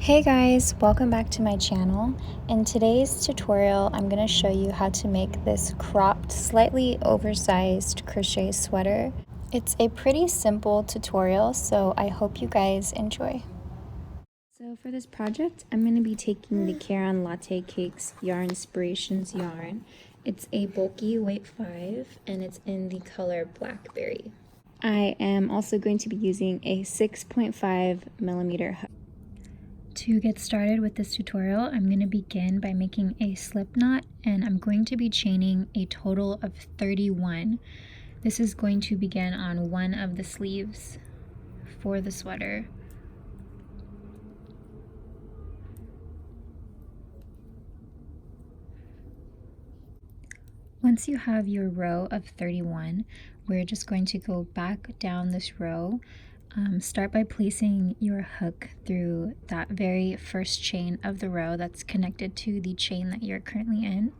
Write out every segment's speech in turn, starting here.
Hey guys, welcome back to my channel. In today's tutorial, I'm going to show you how to make this cropped, slightly oversized crochet sweater. It's a pretty simple tutorial, so I hope you guys enjoy. So for this project, I'm going to be taking the Caron Latte Cakes Yarn Inspirations yarn. It's a bulky weight 5 and it's in the color Blackberry. I am also going to be using a 6.5 millimeter hook. To get started with this tutorial, I'm going to begin by making a slip knot, and I'm going to be chaining a total of 31. This is going to begin on one of the sleeves for the sweater. Once you have your row of 31, we're just going to go back down this row. Start by placing your hook through that very first chain of the row that's connected to the chain that you're currently in.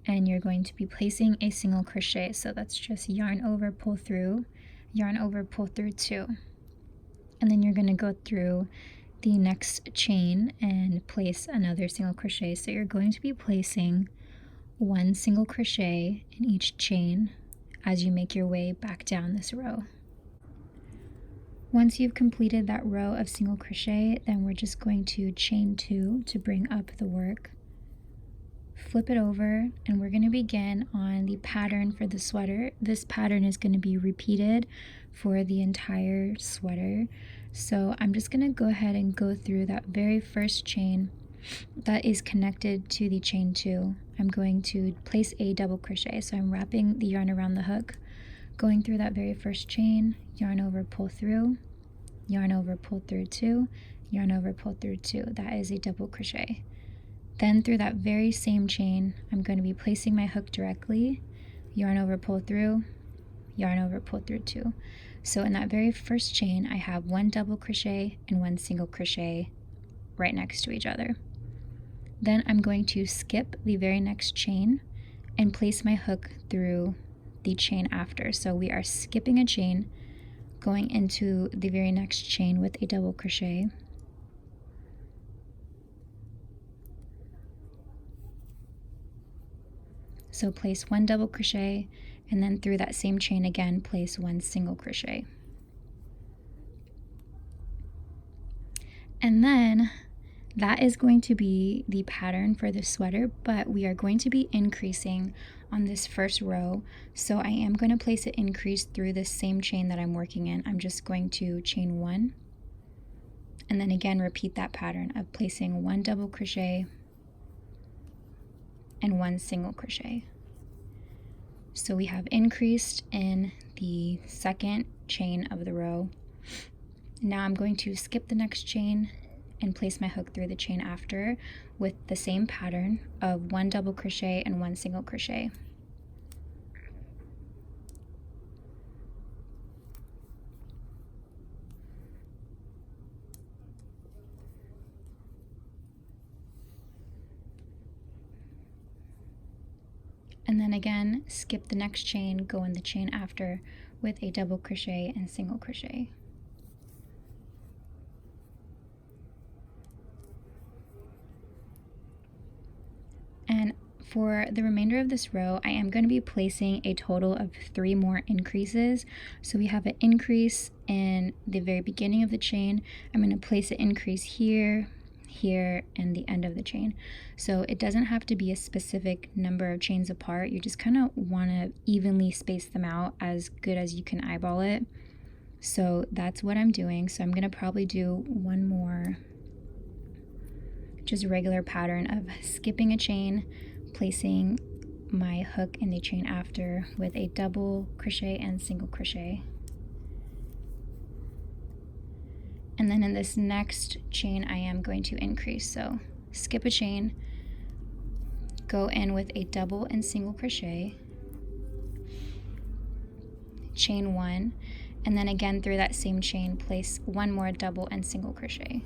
And you're going to be placing a single crochet, so that's just yarn over, pull through, yarn over, pull through 2. And then you're going to go through the next chain and place another single crochet. So you're going to be placing one single crochet in each chain as you make your way back down this row. Once you've completed that row of single crochet, then we're just going to chain 2 to bring up the work. Flip it over, and we're going to begin on the pattern for the sweater. This pattern is going to be repeated for the entire sweater. So I'm just going to go ahead and go through that very first chain that is connected to the chain 2. I'm going to place a double crochet. So I'm wrapping the yarn around the hook, going through that very first chain, yarn over, pull through, yarn over, pull through 2, yarn over, pull through 2. That is a double crochet. Then through that very same chain, I'm going to be placing my hook directly, yarn over, pull through, yarn over, pull through 2. So in that very first chain, I have one double crochet and one single crochet right next to each other. Then I'm going to skip the very next chain and place my hook through the chain after. So we are skipping a chain, going into the very next chain with a double crochet. So place one double crochet, and then through that same chain again, place one single crochet. And then that is going to be the pattern for the sweater, but we are going to be increasing on this first row. So I am going to place an increase through this same chain that I'm working in. I'm just going to chain 1, and then again repeat that pattern of placing one double crochet and one single crochet. So we have increased in the second chain of the row. Now I'm going to skip the next chain and place my hook through the chain after with the same pattern of one double crochet and one single crochet. And then again, skip the next chain, go in the chain after with a double crochet and single crochet. And for the remainder of this row, I am going to be placing a total of 3 more increases. So we have an increase in the very beginning of the chain. I'm going to place an increase here, here, and the end of the chain. So it doesn't have to be a specific number of chains apart. You just kind of want to evenly space them out as good as you can eyeball it. So that's what I'm doing. So I'm going to probably do one more just regular pattern of skipping a chain, placing my hook in the chain after with a double crochet and single crochet. And then in this next chain, I am going to increase. So skip a chain, go in with a double and single crochet, chain 1, and then again through that same chain, place one more double and single crochet.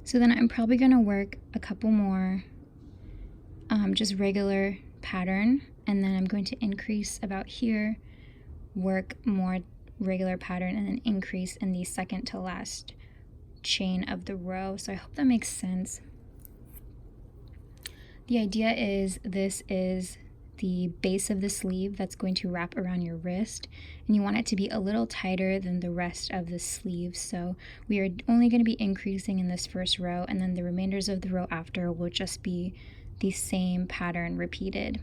So then I'm probably going to work a couple more just regular pattern and then I'm going to increase about here, work more regular pattern, and then increase in the second to last chain of the row. So I hope that makes sense. The idea is this is the base of the sleeve that's going to wrap around your wrist, and you want it to be a little tighter than the rest of the sleeve. So we are only going to be increasing in this first row, and then the remainders of the row after will just be the same pattern repeated.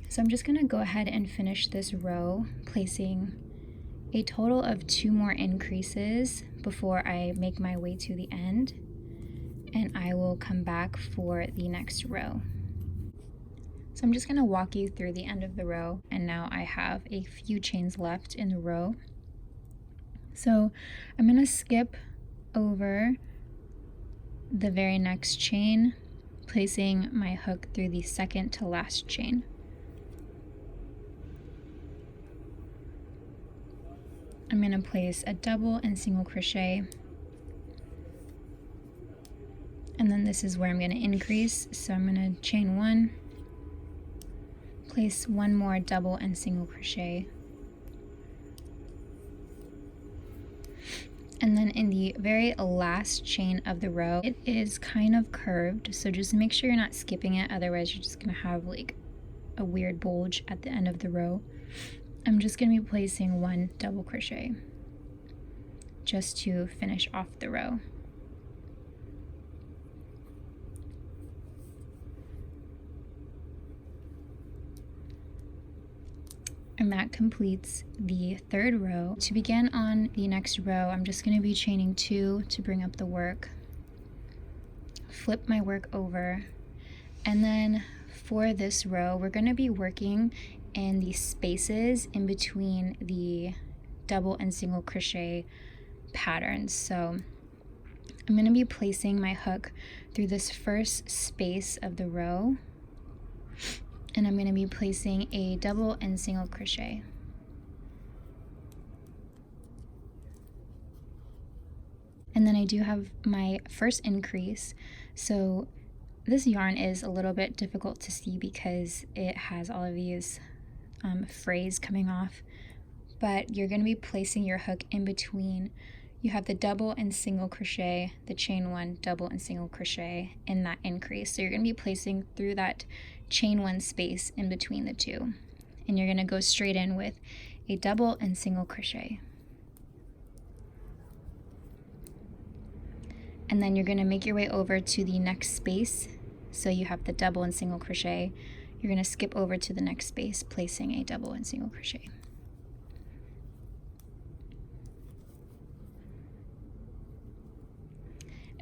So I'm just going to go ahead and finish this row, placing a total of 2 more increases before I make my way to the end, and I will come back for the next row. So I'm just going to walk you through the end of the row, and now I have a few chains left in the row. So I'm going to skip over the very next chain, placing my hook through the second to last chain. I'm going to place a double and single crochet, and then this is where I'm going to increase. So I'm going to chain 1, place 1 more double and single crochet, and then in the very last chain of the row, it is kind of curved, so just make sure you're not skipping it, otherwise you're just going to have like a weird bulge at the end of the row. I'm just going to be placing 1 double crochet just to finish off the row. And that completes the third row. To begin on the next row, I'm just going to be chaining 2 to bring up the work, flip my work over, and then for this row, we're going to be working in the spaces in between the double and single crochet patterns. So I'm going to be placing my hook through this first space of the row, and I'm going to be placing a double and single crochet. And then I do have my first increase. So this yarn is a little bit difficult to see because it has all of these frays coming off, but you're going to be placing your hook in between. You have the double and single crochet, the chain 1, double and single crochet in that increase. So you're going to be placing through that chain 1 space in between the two, and you're going to go straight in with a double and single crochet. And then you're going to make your way over to the next space. So you have the double and single crochet. You're going to skip over to the next space, placing a double and single crochet.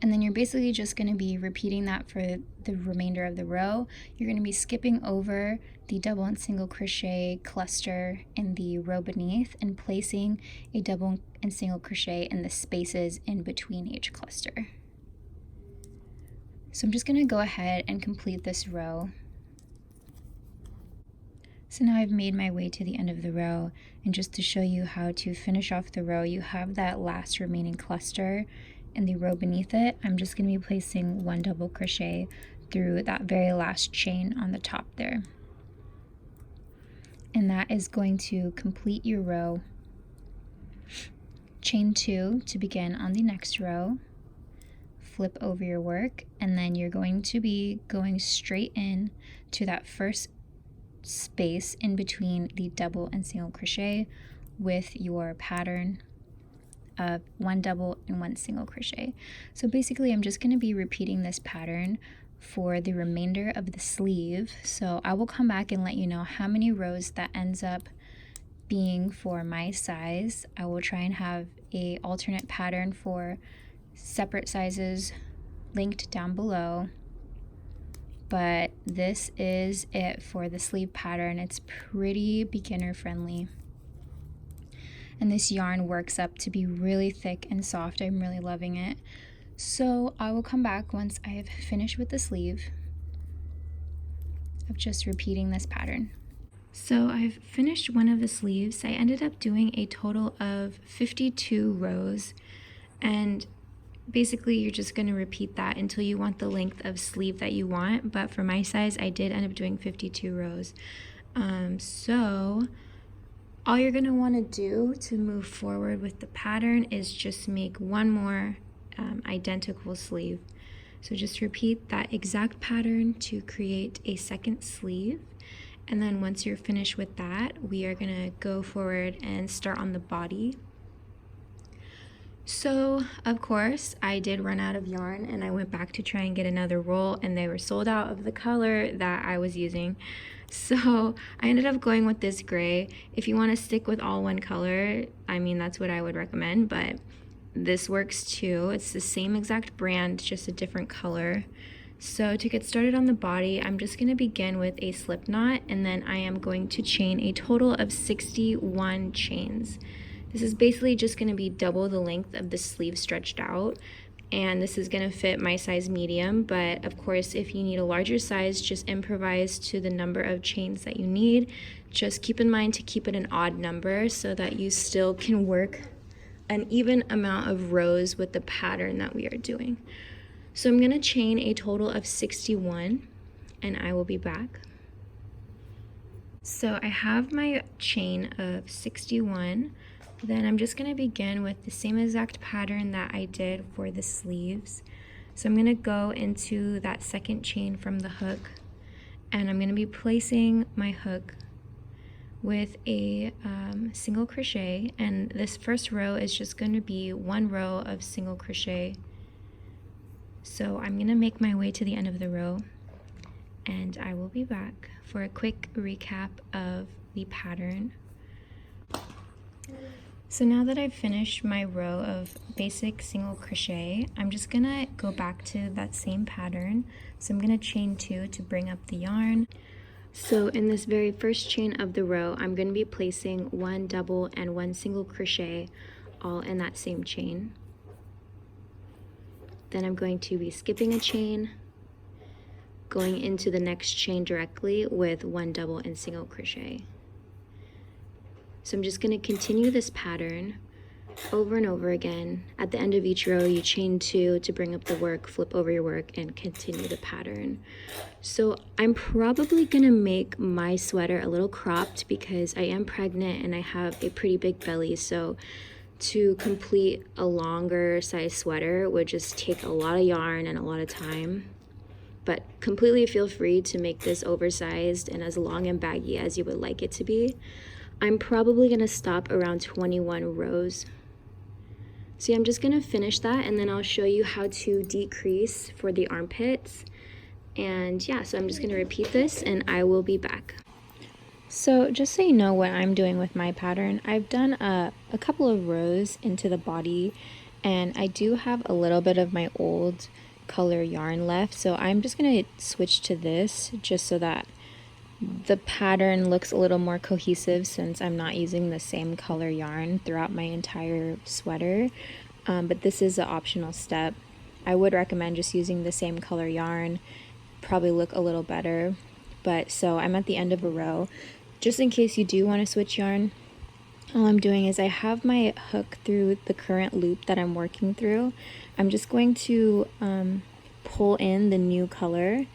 And then you're basically just going to be repeating that for the remainder of the row. You're going to be skipping over the double and single crochet cluster in the row beneath and placing a double and single crochet in the spaces in between each cluster. So I'm just going to go ahead and complete this row. So now I've made my way to the end of the row, and just to show you how to finish off the row, you have that last remaining cluster in the row beneath it. I'm just going to be placing 1 double crochet through that very last chain on the top there. And that is going to complete your row. Chain 2 to begin on the next row. Flip over your work, and then you're going to be going straight in to that first space in between the double and single crochet with your pattern of 1 double and 1 single crochet. So basically I'm just going to be repeating this pattern for the remainder of the sleeve. So I will come back and let you know how many rows that ends up being for my size. I will try and have a alternate pattern for separate sizes linked down below. But this is it for the sleeve pattern. It's pretty beginner friendly. And this yarn works up to be really thick and soft. I'm really loving it. So I will come back once I've finished with the sleeve of just repeating this pattern. So I've finished one of the sleeves. I ended up doing a total of 52 rows, and basically you're just going to repeat that until you want the length of sleeve that you want, but for my size I did end up doing 52 rows. So all you're going to want to do to move forward with the pattern is just make one more identical sleeve. So just repeat that exact pattern to create a second sleeve, and then once you're finished with that, we are going to go forward and start on the body. So of course I did run out of yarn, and I went back to try and get another roll, and they were sold out of the color that I was using. So I ended up going with this gray. If you want to stick with all one color, I mean, that's what I would recommend, but this works too. It's the same exact brand, just a different color. So to get started on the body, I'm just going to begin with a slip knot, and then I am going to chain a total of 61 chains. This is basically just going to be double the length of the sleeve stretched out, and this is going to fit my size medium, but of course if you need a larger size, just improvise to the number of chains that you need. Just keep in mind to keep it an odd number so that you still can work an even amount of rows with the pattern that we are doing. So I'm going to chain a total of 61, and I will be back. So I have my chain of 61. Then I'm just going to begin with the same exact pattern that I did for the sleeves. So I'm going to go into that second chain from the hook, and I'm going to be placing my hook with a single crochet, and this first row is just going to be one row of single crochet. So I'm going to make my way to the end of the row, and I will be back for a quick recap of the pattern. So now that I've finished my row of basic single crochet, I'm just gonna go back to that same pattern. So I'm gonna chain 2 to bring up the yarn. So in this very first chain of the row, I'm gonna be placing 1 double and 1 single crochet all in that same chain. Then I'm going to be skipping a chain, going into the next chain directly with 1 double and single crochet. So I'm just going to continue this pattern over and over again. At the end of each row, you chain 2 to bring up the work, flip over your work, and continue the pattern. So I'm probably going to make my sweater a little cropped because I am pregnant and I have a pretty big belly. So to complete a longer size sweater would just take a lot of yarn and a lot of time. But completely feel free to make this oversized and as long and baggy as you would like it to be. I'm probably going to stop around 21 rows. So yeah, I'm just going to finish that, and then I'll show you how to decrease for the armpits. And yeah, so I'm just going to repeat this and I will be back. So just so you know what I'm doing with my pattern, I've done a couple of rows into the body, and I do have a little bit of my old color yarn left. So I'm just going to switch to this just so that the pattern looks a little more cohesive, since I'm not using the same color yarn throughout my entire sweater. But this is an optional step. I would recommend just using the same color yarn, probably look a little better. But so I'm at the end of a row. Just in case you do want to switch yarn, all I'm doing is I have my hook through the current loop that I'm working through. I'm just going to pull in the new color,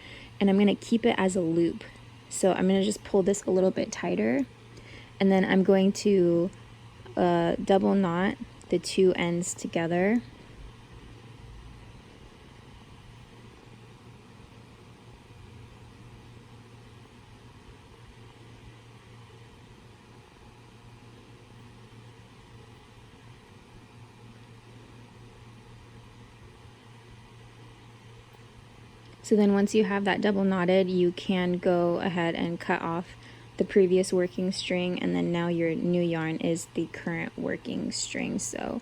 and I'm going to keep it as a loop. So I'm going to just pull this a little bit tighter, and then I'm going to double knot the 2 ends together. So then once you have that double knotted, you can go ahead and cut off the previous working string, and then now your new yarn is the current working string. So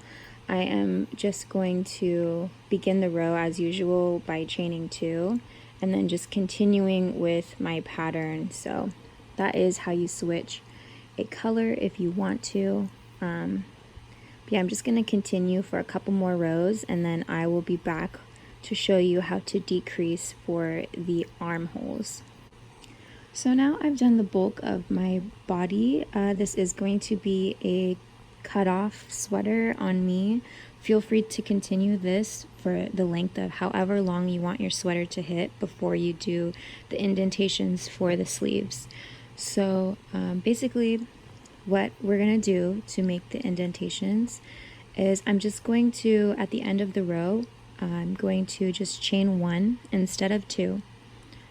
I am just going to begin the row as usual by chaining 2, and then just continuing with my pattern. So that is how you switch a color if you want to. Yeah, I'm just going to continue for a couple more rows, and then I will be back to show you how to decrease for the armholes. So now I've done the bulk of my body. This is going to be a cut-off sweater on me Feel free to continue this for the length of however long you want your sweater to hit before you do the indentations for the sleeves. So basically what we're going to do to make the indentations is I'm just going to, at the end of the row, I'm going to just chain 1 instead of 2.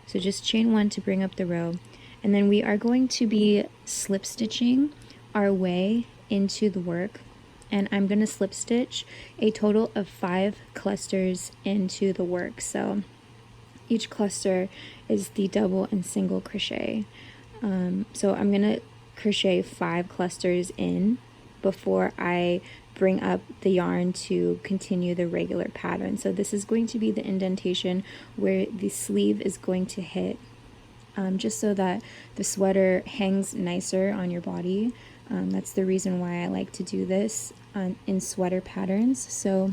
So just chain 1 to bring up the row. And then we are going to be slip stitching our way into the work. And I'm going to slip stitch a total of 5 clusters into the work. So each cluster is the double and single crochet. So I'm going to crochet 5 clusters in before I bring up the yarn to continue the regular pattern. So this is going to be the indentation where the sleeve is going to hit, just so that the sweater hangs nicer on your body. That's the reason why I like to do this in sweater patterns. So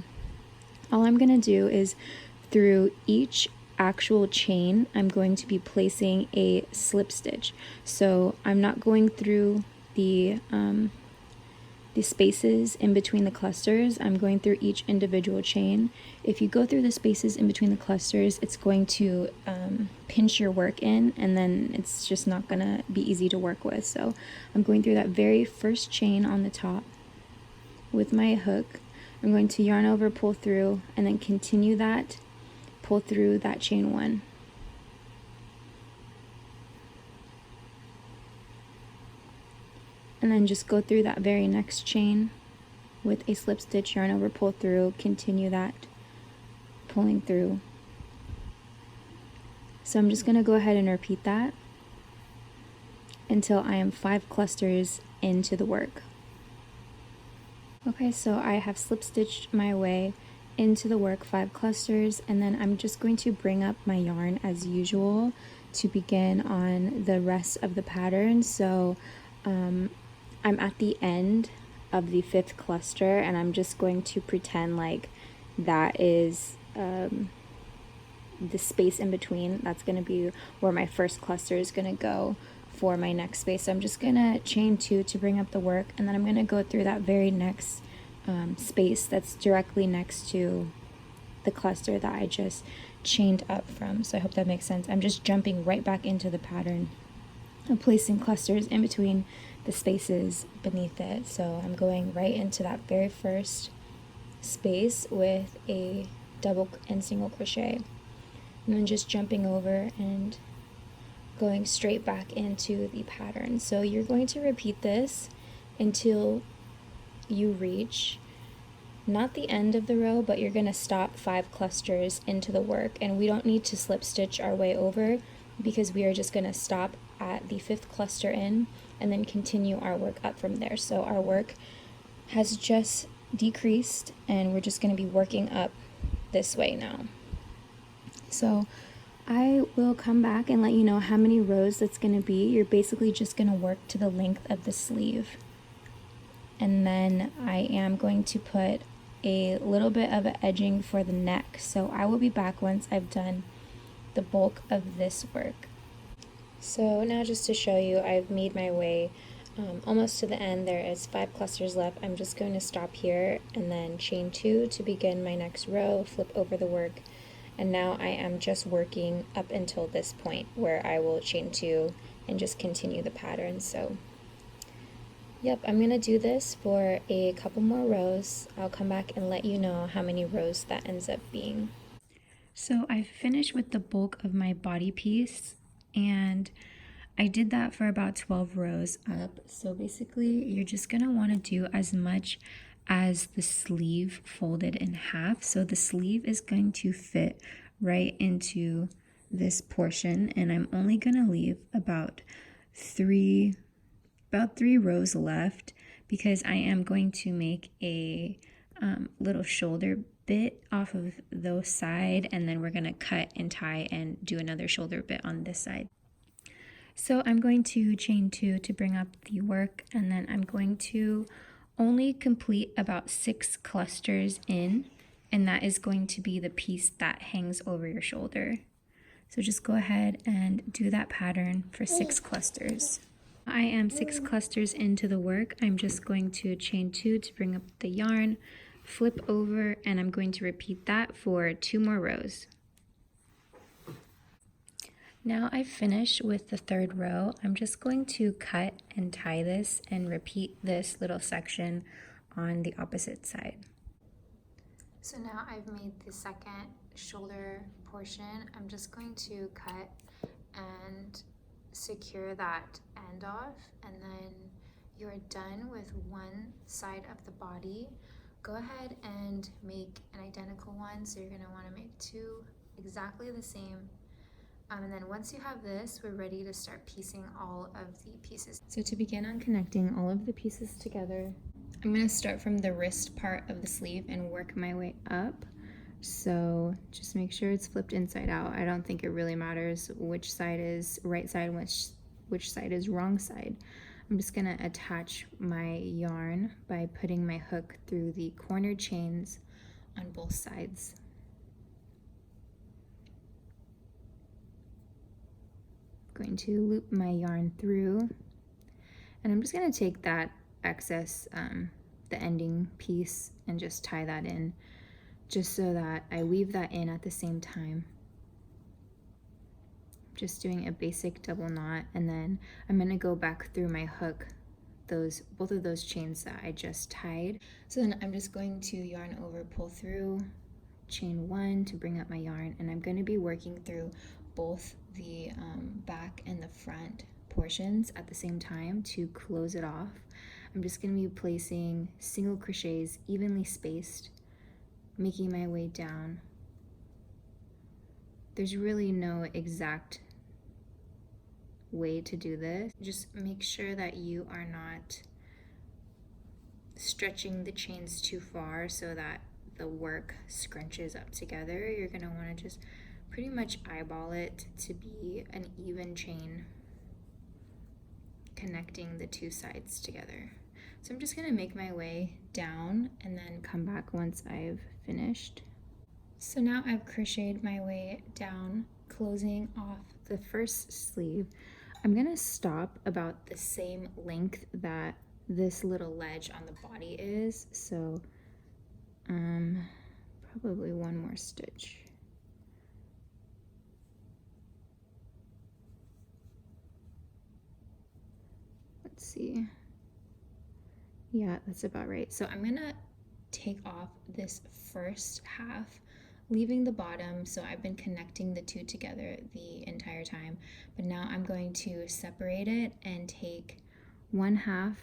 all I'm going to do is through each actual chain, I'm going to be placing a slip stitch. So I'm not going through the spaces in between the clusters. I'm going through each individual chain. If you go through the spaces in between the clusters, it's going to pinch your work in, and then it's just not gonna be easy to work with. So I'm going through that very first chain on the top with my hook. I'm going to yarn over, pull through, and then continue that, pull through that chain 1. And then just go through that very next chain with a slip stitch, yarn over, pull through, continue that, pulling through. So I'm just going to go ahead and repeat that until I am 5 clusters into the work. Okay, so I have slip stitched my way into the work 5 clusters, and then I'm just going to bring up my yarn as usual to begin on the rest of the pattern. So I'm at the end of the 5th cluster, and I'm just going to pretend like that is the space in between. That's going to be where my first cluster is going to go for my next space. So I'm just going to chain 2 to bring up the work, and then I'm going to go through that very next space that's directly next to the cluster that I just chained up from. So I hope that makes sense. I'm just jumping right back into the pattern and placing clusters in between the spaces beneath it. So I'm going right into that very first space with a double and single crochet, and then just jumping over and going straight back into the pattern. So you're going to repeat this until you reach not the end of the row, but you're going to stop 5 clusters into the work, and we don't need to slip stitch our way over because we are just going to stop at the 5th cluster in and then continue our work up from there. So our work has just decreased, and we're just going to be working up this way now. So I will come back and let you know how many rows that's going to be. You're basically just going to work to the length of the sleeve, and then I am going to put a little bit of edging for the neck. So I will be back once I've done the bulk of this work. So now, just to show you, I've made my way almost to the end. There is 5 clusters left. I'm just going to stop here and then chain 2 to begin my next row, flip over the work, and now I am just working up until this point where I will chain 2 and just continue the pattern. So yep, I'm going to do this for a couple more rows. I'll come back and let you know how many rows that ends up being. So I finished with the bulk of my body piece, and I did that for about 12 rows up. So basically you're just going to want to do as much as the sleeve folded in half. So the sleeve is going to fit right into this portion, and I'm only going to leave about three rows left because I am going to make a little shoulder bit off of the side, and then we're going to cut and tie and do another shoulder bit on this side. So I'm going to chain 2 to bring up the work, and then I'm going to only complete about 6 clusters in, and that is going to be the piece that hangs over your shoulder. So just go ahead and do that pattern for 6 clusters. I am 6 clusters into the work. I'm just going to chain 2 to bring up the yarn, flip over, and I'm going to repeat that for 2 more rows. Now I've finished with the 3rd row. I'm just going to cut and tie this and repeat this little section on the opposite side. So now I've made the 2nd shoulder portion. I'm just going to cut and secure that end off, and then you're done with one side of the body. Go ahead and make an identical one. So you're going to want to make 2 exactly the same. And then once you have this, we're ready to start piecing all of the pieces. So to begin on connecting all of the pieces together, I'm going to start from the wrist part of the sleeve and work my way up. So just make sure it's flipped inside out. I don't think it really matters which side is right side, which side is wrong side. I'm just going to attach my yarn by putting my hook through the corner chains on both sides. Going to loop my yarn through, and I'm just going to take that excess, the ending piece, and just tie that in, just so that I weave that in at the same time. Just doing a basic double knot, and then I'm going to go back through my hook, both of those chains that I just tied. So then I'm just going to yarn over, pull through, chain 1 to bring up my yarn, and I'm going to be working through both the back and the front portions at the same time to close it off. I'm just going to be placing single crochets evenly spaced, making my way down. There's really no exact way to do this. Just make sure that you are not stretching the chains too far so that the work scrunches up together. You're going to want to just pretty much eyeball it to be an even chain connecting the 2 sides together. So I'm just going to make my way down and then come back once I've finished. So now I've crocheted my way down, closing off the first sleeve. I'm going to stop about the same length that this little ledge on the body is, so probably 1 more stitch. Let's see. Yeah, that's about right. So I'm gonna take off this first half, leaving the bottom. So I've been connecting the 2 together the entire time, but now I'm going to separate it and take 1 half.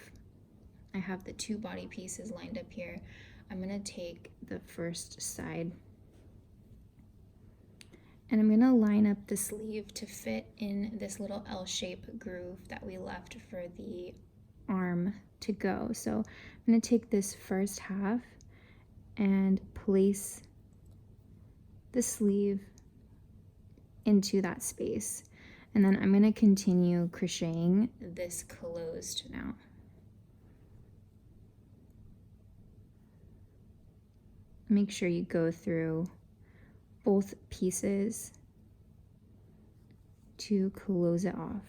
I have the 2 body pieces lined up here. I'm gonna take the first side, and I'm gonna line up the sleeve to fit in this little L-shaped groove that we left for the arm to go. So I'm gonna take this first half and place the sleeve into that space, and then I'm gonna continue crocheting this closed now. Make sure you go through both pieces to close it off.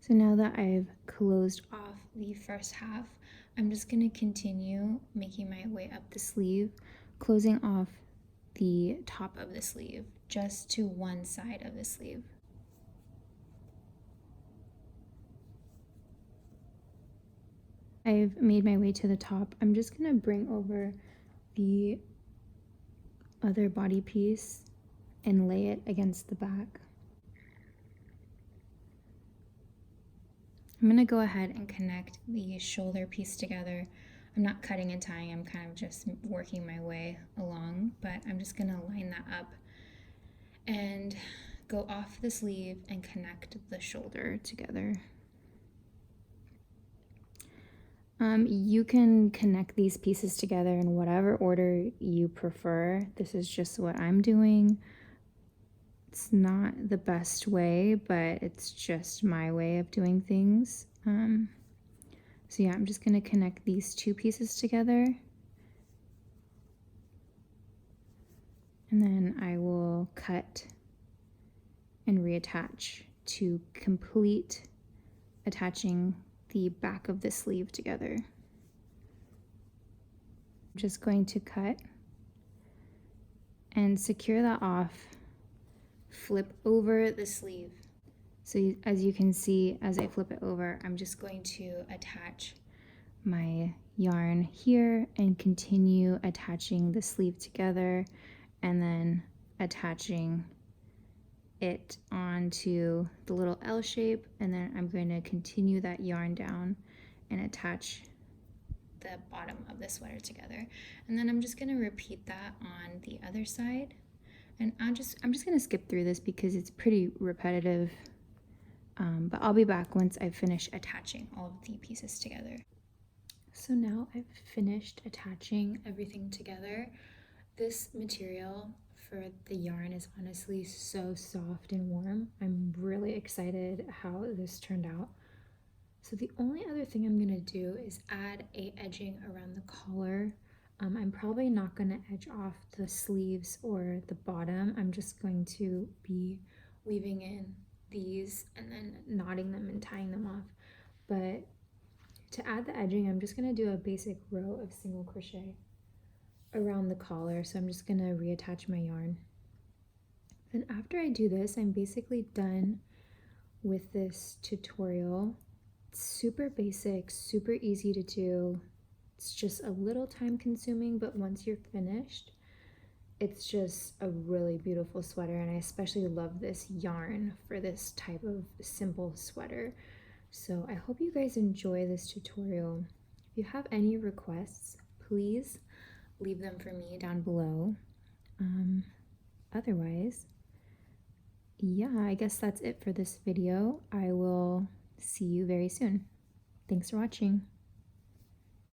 So now that I've closed off the first half, I'm just going to continue making my way up the sleeve, closing off the top of the sleeve, just to one side of the sleeve. I've made my way to the top. I'm just going to bring over the other body piece and lay it against the back. I'm going to go ahead and connect the shoulder piece together. I'm not cutting and tying, I'm kind of just working my way along, but I'm just going to line that up and go off the sleeve and connect the shoulder together. You can connect these pieces together in whatever order you prefer. This is just what I'm doing. It's not the best way, but it's just my way of doing things. So yeah, I'm just going to connect these two pieces together. And then I will cut and reattach to complete attaching the back of the sleeve together. I'm just going to cut and secure that off, flip over the sleeve. So as you can see, as I flip it over, I'm just going to attach my yarn here and continue attaching the sleeve together and then attaching it onto the little L shape, and then I'm going to continue that yarn down and attach the bottom of the sweater together. And then I'm just going to repeat that on the other side. And I'm just going to skip through this because it's pretty repetitive, but I'll be back once I finish attaching all of the pieces together. So now I've finished attaching everything together. This material for the yarn is honestly so soft and warm. I'm really excited how this turned out. So the only other thing I'm gonna do is add a edging around the collar. I'm probably not gonna edge off the sleeves or the bottom. I'm just going to be weaving in these and then knotting them and tying them off. But to add the edging, I'm just gonna do a basic row of single crochet around the collar. So I'm just gonna reattach my yarn. And after I do this, I'm basically done with this tutorial. It's super basic, super easy to do. It's just a little time consuming, but once you're finished, it's just a really beautiful sweater. And I especially love this yarn for this type of simple sweater. So I hope you guys enjoy this tutorial. If you have any requests, please leave them for me down below. Otherwise, yeah, I guess that's it for this video. I will see you very soon. Thanks for watching.